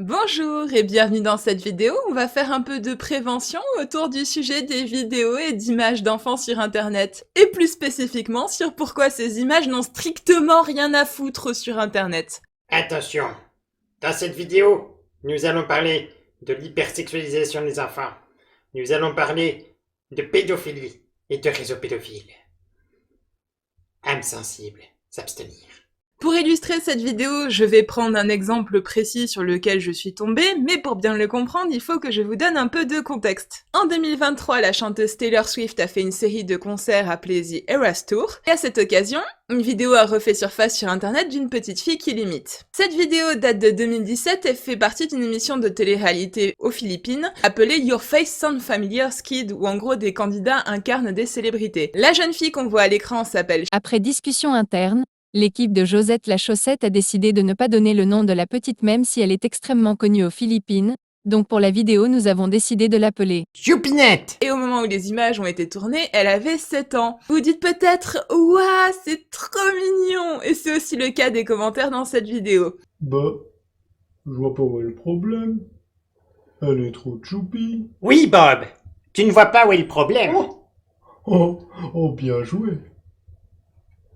Bonjour et bienvenue dans cette vidéo. On va faire un peu de prévention autour du sujet des vidéos et d'images d'enfants sur internet. Et plus spécifiquement sur pourquoi ces images n'ont strictement rien à foutre sur internet. Attention, dans cette vidéo, nous allons parler de l'hypersexualisation des enfants. Nous allons parler de pédophilie et de réseaux pédophiles. Âme sensible, s'abstenir. Pour illustrer cette vidéo, je vais prendre un exemple précis sur lequel je suis tombée, mais pour bien le comprendre, il faut que je vous donne un peu de contexte. En 2023, la chanteuse Taylor Swift a fait une série de concerts appelée The Eras Tour, et à cette occasion, une vidéo a refait surface sur internet d'une petite fille qui l'imite. Cette vidéo date de 2017 et fait partie d'une émission de télé-réalité aux Philippines, appelée Your Face Sound Familiar Kid, où en gros des candidats incarnent des célébrités. La jeune fille qu'on voit à l'écran s'appelle... Après discussion interne, l'équipe de Josette la Chaussette a décidé de ne pas donner le nom de la petite même si elle est extrêmement connue aux Philippines, donc pour la vidéo nous avons décidé de l'appeler Choupinette. Et au moment où les images ont été tournées, elle avait 7 ans. Vous dites peut-être « Ouah, c'est trop mignon !» Et c'est aussi le cas des commentaires dans cette vidéo. Bah, je vois pas où est le problème. Elle est trop choupi. Oui, Bob, tu ne vois pas où est le problème. Oh, bien joué.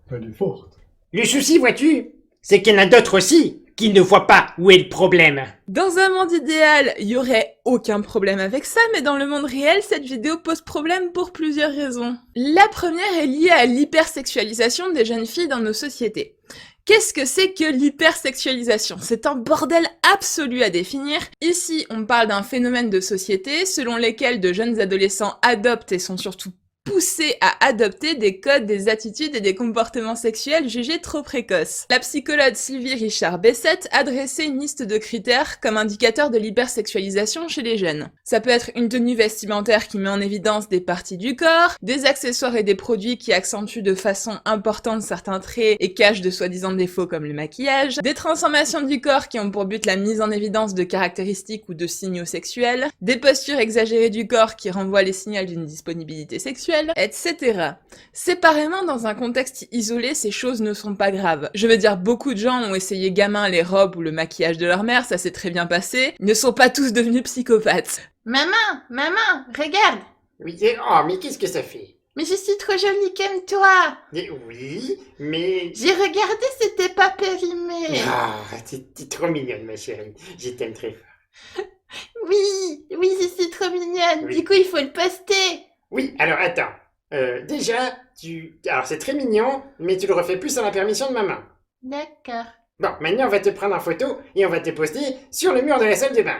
Elle est forte. Le souci, vois-tu, c'est qu'il y en a d'autres aussi qui ne voient pas où est le problème. Dans un monde idéal, il y aurait aucun problème avec ça, mais dans le monde réel, cette vidéo pose problème pour plusieurs raisons. La première est liée à l'hypersexualisation des jeunes filles dans nos sociétés. Qu'est-ce que c'est que l'hypersexualisation? C'est un bordel absolu à définir. Ici, on parle d'un phénomène de société selon lequel de jeunes adolescents adoptent et sont surtout poussés à adopter des codes, des attitudes et des comportements sexuels jugés trop précoces. La psychologue Sylvie Richard-Bessette a dressé une liste de critères comme indicateur de l'hypersexualisation chez les jeunes. Ça peut être une tenue vestimentaire qui met en évidence des parties du corps, des accessoires et des produits qui accentuent de façon importante certains traits et cachent de soi-disant défauts comme le maquillage, des transformations du corps qui ont pour but la mise en évidence de caractéristiques ou de signaux sexuels, des postures exagérées du corps qui renvoient les signaux d'une disponibilité sexuelle, etc. Séparément, dans un contexte isolé, ces choses ne sont pas graves. Je veux dire, beaucoup de gens ont essayé gamin les robes ou le maquillage de leur mère, ça s'est très bien passé. Ils ne sont pas tous devenus psychopathes. Maman, regarde. Oui, mais qu'est-ce que ça fait? Mais je suis trop jolie comme toi. Oui, mais... J'ai regardé, c'était pas périmé. Ah, t'es trop mignonne, ma chérie. Je t'aime très fort. Oui, je suis trop mignonne. Oui. Du coup, il faut le poster. Oui, alors attends. Déjà, alors c'est très mignon, mais tu le refais plus sans la permission de maman. D'accord. Bon, maintenant on va te prendre en photo et on va te poster sur le mur de la salle de bain.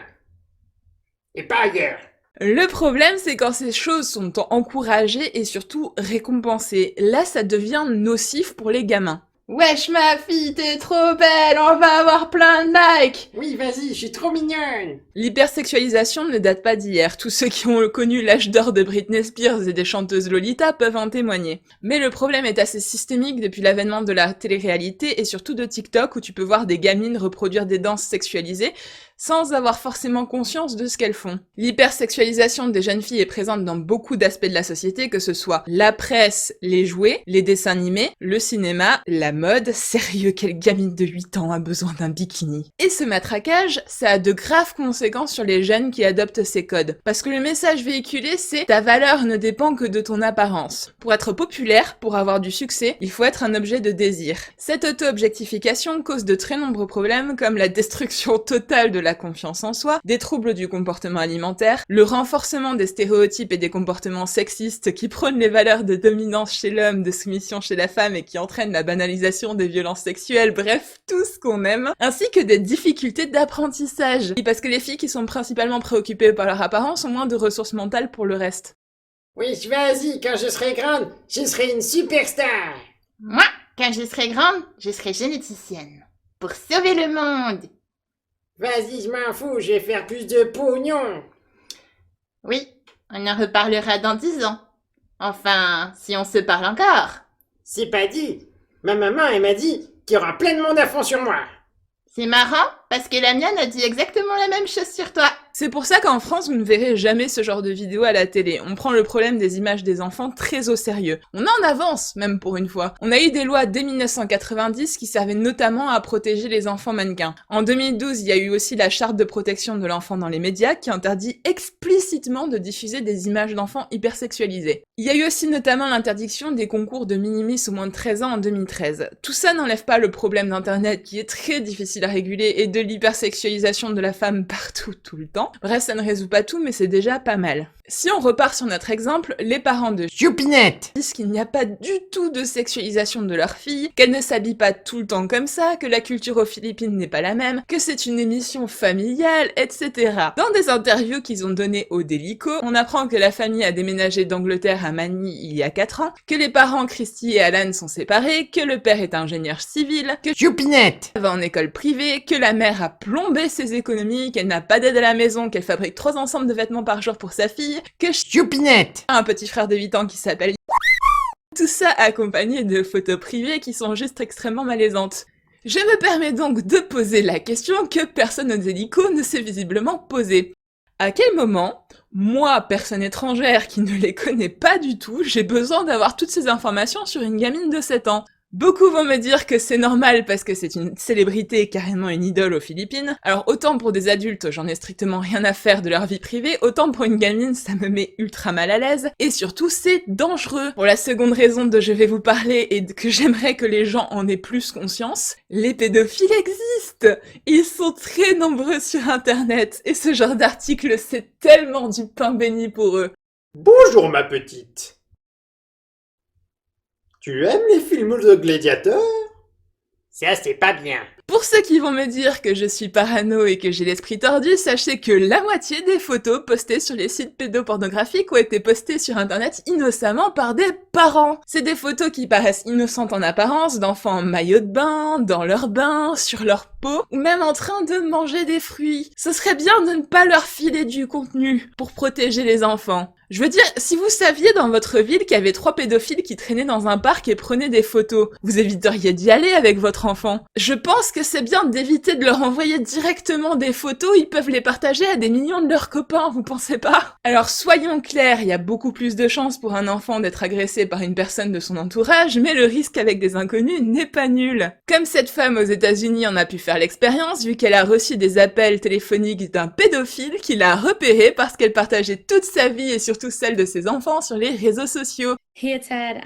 Et pas ailleurs. Le problème, c'est quand ces choses sont encouragées et surtout récompensées. Là, ça devient nocif pour les gamins. Wesh ma fille, t'es trop belle, on va avoir plein de likes! Oui, vas-y, je suis trop mignonne. L'hypersexualisation ne date pas d'hier, tous ceux qui ont connu l'âge d'or de Britney Spears et des chanteuses Lolita peuvent en témoigner. Mais le problème est assez systémique depuis l'avènement de la télé-réalité et surtout de TikTok où tu peux voir des gamines reproduire des danses sexualisées sans avoir forcément conscience de ce qu'elles font. L'hypersexualisation des jeunes filles est présente dans beaucoup d'aspects de la société, que ce soit la presse, les jouets, les dessins animés, le cinéma, la mode. Sérieux, quelle gamine de 8 ans a besoin d'un bikini? Et ce matraquage, ça a de graves conséquences sur les jeunes qui adoptent ces codes. Parce que le message véhiculé, c'est ta valeur ne dépend que de ton apparence. Pour être populaire, pour avoir du succès, il faut être un objet de désir. Cette auto-objectification cause de très nombreux problèmes comme la destruction totale de la confiance en soi, des troubles du comportement alimentaire, le renforcement des stéréotypes et des comportements sexistes qui prônent les valeurs de dominance chez l'homme, de soumission chez la femme et qui entraînent la banalisation des violences sexuelles, bref, tout ce qu'on aime, ainsi que des difficultés d'apprentissage. Et parce que les filles qui sont principalement préoccupées par leur apparence ont moins de ressources mentales pour le reste. Oui, vas-y, quand je serai grande, je serai une superstar. Moi, quand je serai grande, je serai généticienne. Pour sauver le monde. Vas-y, je m'en fous, je vais faire plus de pognon. Oui, on en reparlera dans 10 ans. Enfin, si on se parle encore. C'est pas dit. Ma maman, elle m'a dit qu'il y aura plein de monde à fond sur moi. C'est marrant, parce que la mienne a dit exactement la même chose sur toi. C'est pour ça qu'en France, vous ne verrez jamais ce genre de vidéo à la télé. On prend le problème des images des enfants très au sérieux. On en avance, même pour une fois. On a eu des lois dès 1990 qui servaient notamment à protéger les enfants mannequins. En 2012, il y a eu aussi la charte de protection de l'enfant dans les médias qui interdit explicitement de diffuser des images d'enfants hypersexualisées. Il y a eu aussi notamment l'interdiction des concours de minimis au moins de 13 ans en 2013. Tout ça n'enlève pas le problème d'internet qui est très difficile à réguler et de l'hypersexualisation de la femme partout, tout le temps. Bref, ça ne résout pas tout, mais c'est déjà pas mal. Si on repart sur notre exemple, les parents de Choupinette! disent qu'il n'y a pas du tout de sexualisation de leur fille, qu'elle ne s'habille pas tout le temps comme ça, que la culture aux Philippines n'est pas la même, que c'est une émission familiale, etc. Dans des interviews qu'ils ont données au Delico, on apprend que la famille a déménagé d'Angleterre à Manille il y a 4 ans, que les parents Christy et Alan sont séparés, que le père est ingénieur civil, que Choupinette! va en école privée, que la mère a plombé ses économies, qu'elle n'a pas d'aide à la maison, qu'elle fabrique 3 ensembles de vêtements par jour pour sa fille, que Choupinette! a un petit frère de 8 ans qui s'appelle tout ça accompagné de photos privées qui sont juste extrêmement malaisantes. Je me permets donc de poser la question que personne aux Delico ne s'est visiblement posée. À quel moment, moi, personne étrangère qui ne les connaît pas du tout, j'ai besoin d'avoir toutes ces informations sur une gamine de 7 ans? Beaucoup vont me dire que c'est normal parce que c'est une célébrité, carrément une idole aux Philippines. Alors autant pour des adultes, j'en ai strictement rien à faire de leur vie privée, autant pour une gamine, ça me met ultra mal à l'aise. Et surtout, c'est dangereux. Pour la seconde raison dont je vais vous parler et que j'aimerais que les gens en aient plus conscience, les pédophiles existent. Ils sont très nombreux sur Internet. Et ce genre d'article, c'est tellement du pain béni pour eux. Bonjour ma petite. Tu aimes les films de gladiateurs? Ça c'est pas bien. Pour ceux qui vont me dire que je suis parano et que j'ai l'esprit tordu, sachez que la moitié des photos postées sur les sites pédopornographiques ont été postées sur internet innocemment par des parents. C'est des photos qui paraissent innocentes en apparence, d'enfants en maillot de bain, dans leur bain, sur leur peau, ou même en train de manger des fruits. Ce serait bien de ne pas leur filer du contenu pour protéger les enfants. Je veux dire, si vous saviez dans votre ville qu'il y avait 3 pédophiles qui traînaient dans un parc et prenaient des photos, vous éviteriez d'y aller avec votre enfant. Je pense que c'est bien d'éviter de leur envoyer directement des photos, ils peuvent les partager à des millions de leurs copains, vous pensez pas? Alors soyons clairs, il y a beaucoup plus de chances pour un enfant d'être agressé par une personne de son entourage, mais le risque avec des inconnus n'est pas nul. Comme cette femme aux États-Unis en a pu faire l'expérience, vu qu'elle a reçu des appels téléphoniques d'un pédophile qui l'a repéré parce qu'elle partageait toute sa vie et surtout celle de ses enfants sur les réseaux sociaux. He had said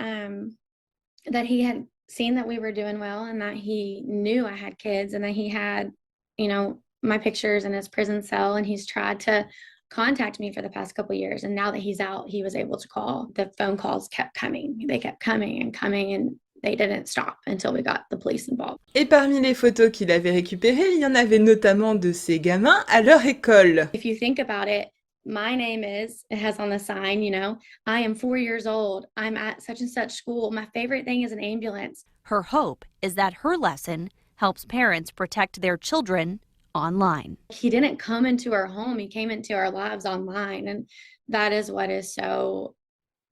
that he had seen that we were doing well and that he knew I had kids and that he had, you know, my pictures in his prison cell, and he's tried to contact me for the past couple of years, and now that he's out, he was able to call. The phone calls kept coming. They kept coming and they didn't stop until we got the police involved. Et parmi les photos qu'il avait récupérées, il y en avait notamment de ces gamins à leur école. If you think about it, my name is, it has on the sign, you know, I am 4 years old. I'm at such and such school. My favorite thing is an ambulance. Her hope is that her lesson helps parents protect their children online. He didn't come into our home. He came into our lives online. And that is what is so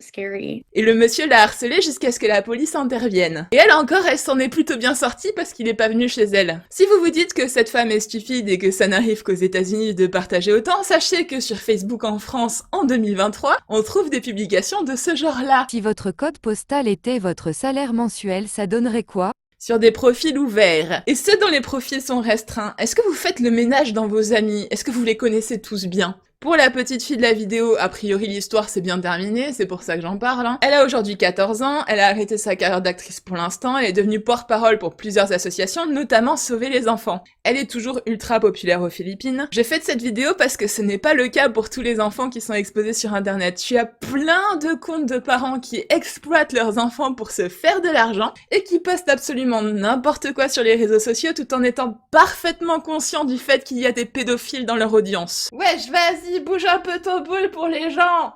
scary. Et le monsieur l'a harcelée jusqu'à ce que la police intervienne. Et elle encore, elle s'en est plutôt bien sortie parce qu'il est pas venu chez elle. Si vous vous dites que cette femme est stupide et que ça n'arrive qu'aux États-Unis de partager autant, sachez que sur Facebook en France, en 2023, on trouve des publications de ce genre-là. Si votre code postal était votre salaire mensuel, ça donnerait quoi? Sur des profils ouverts. Et ceux dont les profils sont restreints, est-ce que vous faites le ménage dans vos amis? Est-ce que vous les connaissez tous bien? Pour la petite fille de la vidéo, a priori l'histoire c'est bien terminé, c'est pour ça que j'en parle. Elle a aujourd'hui 14 ans, elle a arrêté sa carrière d'actrice pour l'instant, elle est devenue porte-parole pour plusieurs associations, notamment Sauver les enfants. Elle est toujours ultra populaire aux Philippines. J'ai fait cette vidéo parce que ce n'est pas le cas pour tous les enfants qui sont exposés sur internet. Tu as plein de comptes de parents qui exploitent leurs enfants pour se faire de l'argent et qui postent absolument n'importe quoi sur les réseaux sociaux tout en étant parfaitement conscients du fait qu'il y a des pédophiles dans leur audience. Wesh, vas-y, bouge un peu ton boule pour les gens.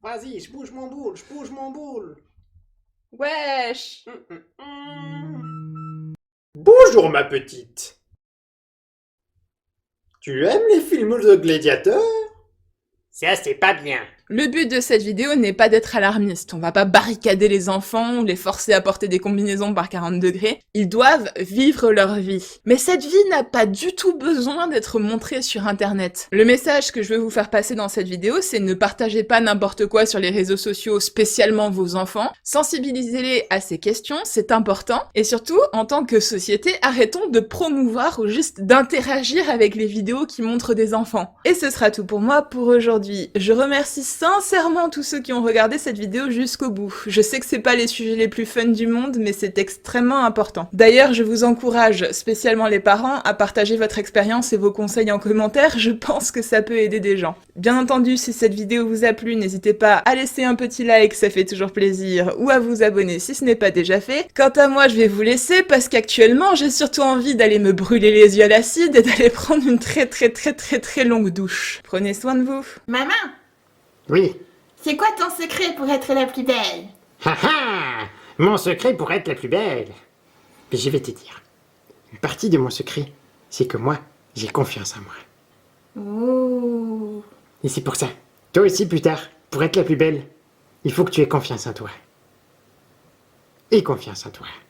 Vas-y, je bouge mon boule. Wesh. Bonjour ma petite. Tu aimes les films de gladiateurs? Ça c'est pas bien. Le but de cette vidéo n'est pas d'être alarmiste, on va pas barricader les enfants ou les forcer à porter des combinaisons par 40 degrés, ils doivent vivre leur vie. Mais cette vie n'a pas du tout besoin d'être montrée sur internet. Le message que je veux vous faire passer dans cette vidéo, c'est ne partagez pas n'importe quoi sur les réseaux sociaux, spécialement vos enfants, sensibilisez-les à ces questions, c'est important, et surtout, en tant que société, arrêtons de promouvoir ou juste d'interagir avec les vidéos qui montrent des enfants. Et ce sera tout pour moi pour aujourd'hui. Je remercie sincèrement tous ceux qui ont regardé cette vidéo jusqu'au bout. Je sais que c'est pas les sujets les plus fun du monde, mais c'est extrêmement important. D'ailleurs, je vous encourage, spécialement les parents, à partager votre expérience et vos conseils en commentaire, je pense que ça peut aider des gens. Bien entendu, si cette vidéo vous a plu, n'hésitez pas à laisser un petit like, ça fait toujours plaisir, ou à vous abonner si ce n'est pas déjà fait. Quant à moi, je vais vous laisser parce qu'actuellement, j'ai surtout envie d'aller me brûler les yeux à l'acide et d'aller prendre une très longue douche. Prenez soin de vous. Maman, Oui. c'est quoi ton secret pour être la plus belle? Haha! Mon secret pour être la plus belle. Mais je vais te dire. Une partie de mon secret, c'est que moi, j'ai confiance en moi. Ouh. Et c'est pour ça. Toi aussi, plus tard, pour être la plus belle, il faut que tu aies confiance en toi. Et confiance en toi.